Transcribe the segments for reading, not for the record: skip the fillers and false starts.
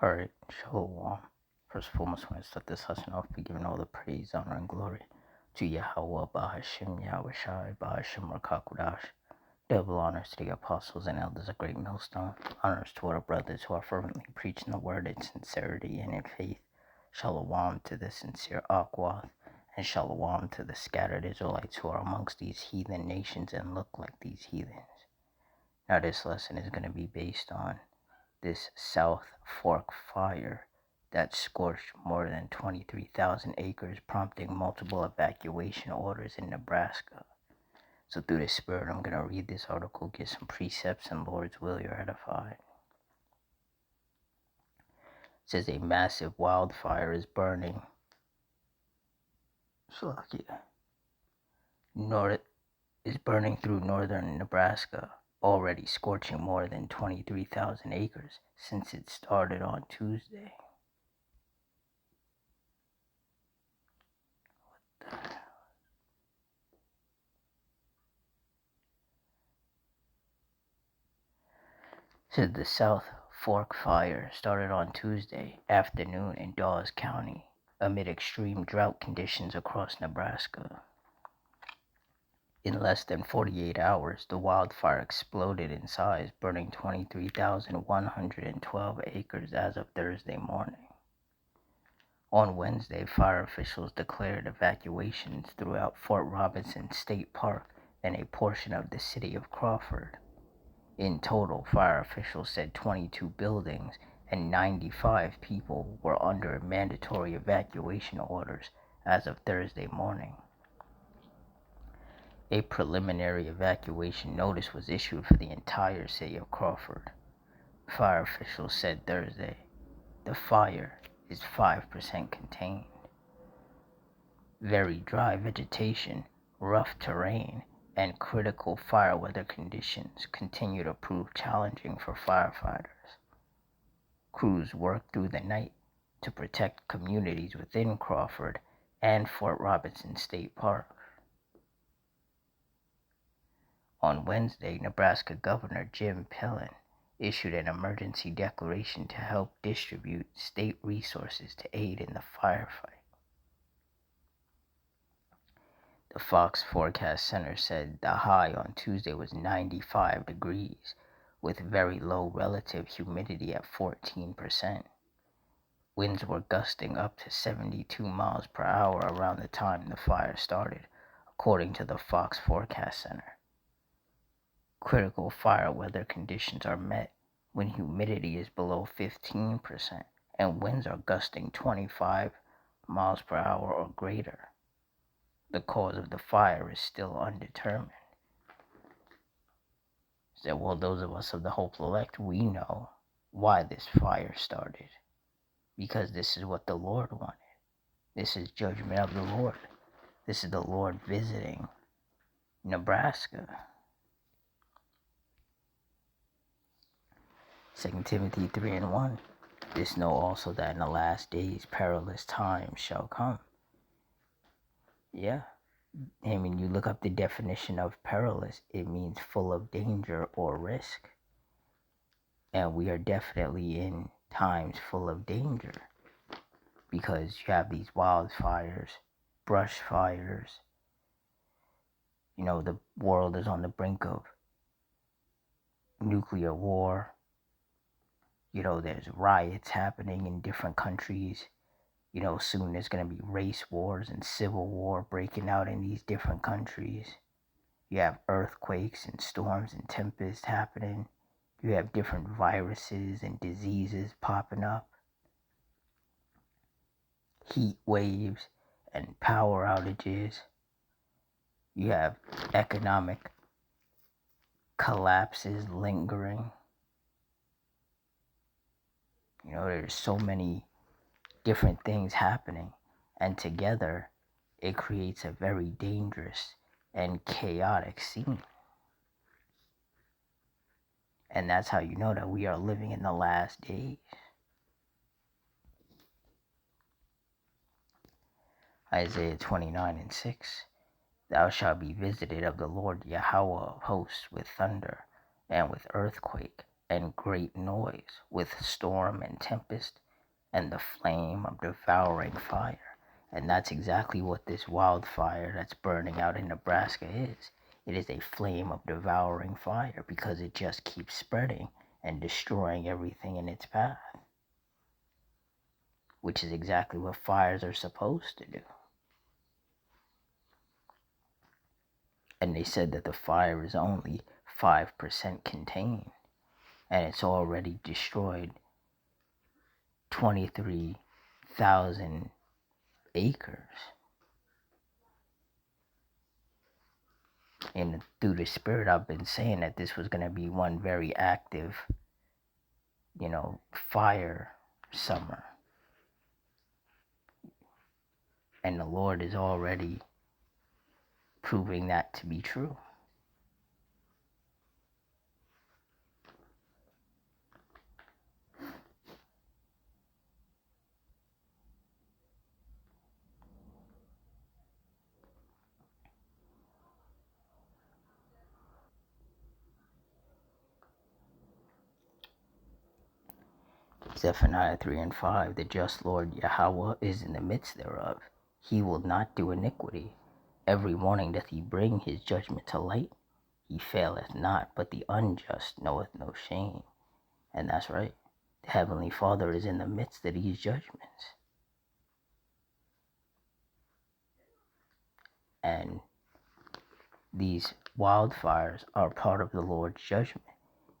Alright, Shalom. First and foremost, I want to start this lesson off by giving all the praise, honor, and glory to Yahweh, Bahashim, Yahweh Shai, Bahashim, Rakakudash. Double honors to the apostles and elders of Great Millstone. Honors to our brothers who are fervently preaching the word in sincerity and in faith. Shalom to the sincere Akwath, and Shalom to the scattered Israelites who are amongst these heathen nations and look like these heathens. Now, this lesson is going to be based on this South Fork fire that scorched more than 23,000 acres, prompting multiple evacuation orders in Nebraska. So through the Spirit, I'm going to read this article, get some precepts, and Lord's will, you're edified. It says a massive wildfire is burning. Is burning through northern Nebraska, already scorching more than 23,000 acres since it started on Tuesday. Said the South Fork fire started on Tuesday afternoon in Dawes County amid extreme drought conditions across Nebraska. In less than 48 hours, the wildfire exploded in size, burning 23,112 acres as of Thursday morning. On Wednesday, fire officials declared evacuations throughout Fort Robinson State Park and a portion of the city of Crawford. In total, fire officials said 22 buildings and 95 people were under mandatory evacuation orders as of Thursday morning. A preliminary evacuation notice was issued for the entire city of Crawford. Fire officials said Thursday, the fire is 5% contained. Very dry vegetation, rough terrain, and critical fire weather conditions continue to prove challenging for firefighters. Crews worked through the night to protect communities within Crawford and Fort Robinson State Park. On Wednesday, Nebraska Governor Jim Pillen issued an emergency declaration to help distribute state resources to aid in the firefight. The Fox Forecast Center said the high on Tuesday was 95 degrees, with very low relative humidity at 14%. Winds were gusting up to 72 miles per hour around the time the fire started, according to the Fox Forecast Center. Critical fire weather conditions are met when humidity is below 15% and winds are gusting 25 miles per hour or greater. The cause of the fire is still undetermined. So, well, those of us of the hopeful elect, we know why this fire started. Because this is what the Lord wanted. This is judgment of the Lord. This is the Lord visiting Nebraska. 2 Timothy 3:1. This know also that in the last days perilous times shall come. Yeah. I mean, you look up the definition of perilous, it means full of danger or risk. And we are definitely in times full of danger. Because you have these wildfires, brush fires. You know, the world is on the brink of nuclear war. You know, there's riots happening in different countries. You know, soon there's going to be race wars and civil war breaking out in these different countries. You have earthquakes and storms and tempests happening. You have different viruses and diseases popping up. Heat waves and power outages. You have economic collapses lingering. You know, there's so many different things happening, and together it creates a very dangerous and chaotic scene. And that's how you know that we are living in the last days. Isaiah 29:6. Thou shalt be visited of the Lord Yahweh of hosts with thunder and with earthquake and great noise, with storm and tempest, and the flame of devouring fire. And that's exactly what this wildfire that's burning out in Nebraska is. It is a flame of devouring fire because it just keeps spreading and destroying everything in its path, which is exactly what fires are supposed to do. And they said that the fire is only 5% contained, and it's already destroyed 23,000 acres. And through the spirit, I've been saying that this was going to be one very active, fire summer. And the Lord is already proving that to be true. Zephaniah 3 and 5, the just Lord Yahweh is in the midst thereof. He will not do iniquity. Every morning doth he bring his judgment to light. He faileth not, but the unjust knoweth no shame. And that's right. The Heavenly Father is in the midst of these judgments. And these wildfires are part of the Lord's judgment.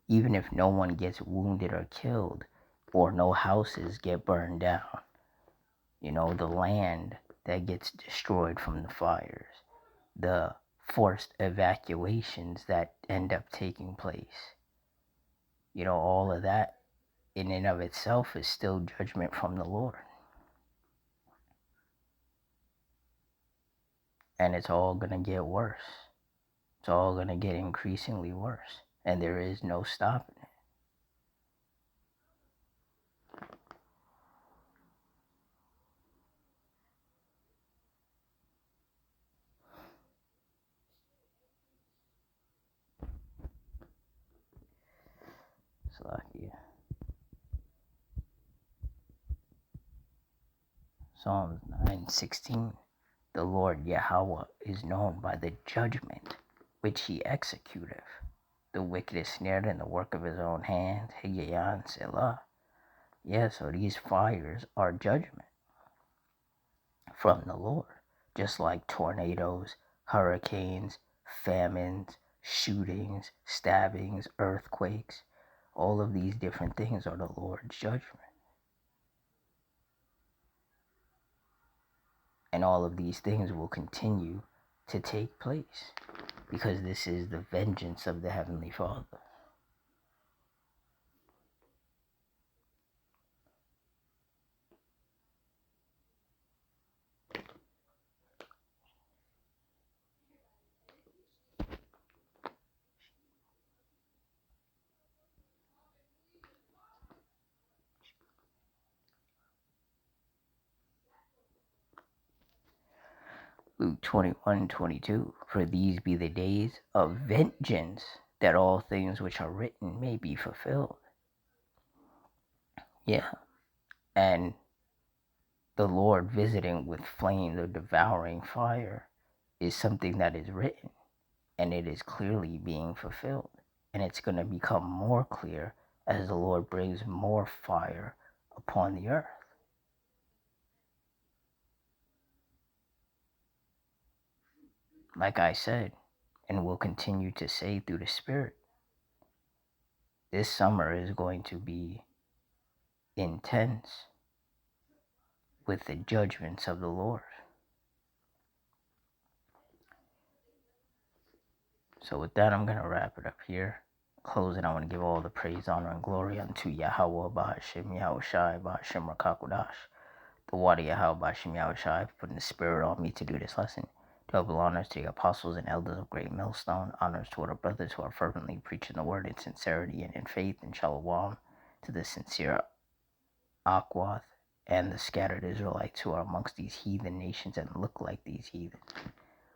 Even if no one gets wounded or killed, or no houses get burned down, the land that gets destroyed from the fires, the forced evacuations that end up taking place, all of that in and of itself is still judgment from the Lord. And it's all going to get worse. It's all going to get increasingly worse. And there is no stopping it. Salakia. Psalms 9:16. The Lord Yahweh is known by the judgment which he executeth. The wicked is snared in the work of his own hands. Higayon Selah. Yeah, so these fires are judgment from the Lord. Just like tornadoes, hurricanes, famines, shootings, stabbings, earthquakes. All of these different things are the Lord's judgment. And all of these things will continue to take place because this is the vengeance of the Heavenly Father. Luke 21:22. For these be the days of vengeance, that all things which are written may be fulfilled. Yeah. And the Lord visiting with flames of devouring fire is something that is written, and it is clearly being fulfilled. And it's going to become more clear as the Lord brings more fire upon the earth. Like I said, and will continue to say through the Spirit, this summer is going to be intense with the judgments of the Lord. So with that, I'm going to wrap it up here. Closing, I want to give all the praise, honor, and glory unto Yahweh, Bahashim, Yahushai, Bahashim, Rakakudash. The water Yahweh, Bahashim, Yahushai, for putting the Spirit on me to do this lesson. Double honors to the apostles and elders of Great Millstone. Honors to our brothers who are fervently preaching the word in sincerity and in faith. And shalom to the sincere Akwath and the scattered Israelites who are amongst these heathen nations and look like these heathen.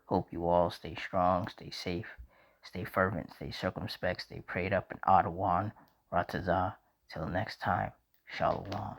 Hope you all stay strong, stay safe, stay fervent, stay circumspect, stay prayed up in Ottawa, Ratazah. Till next time, Shalom.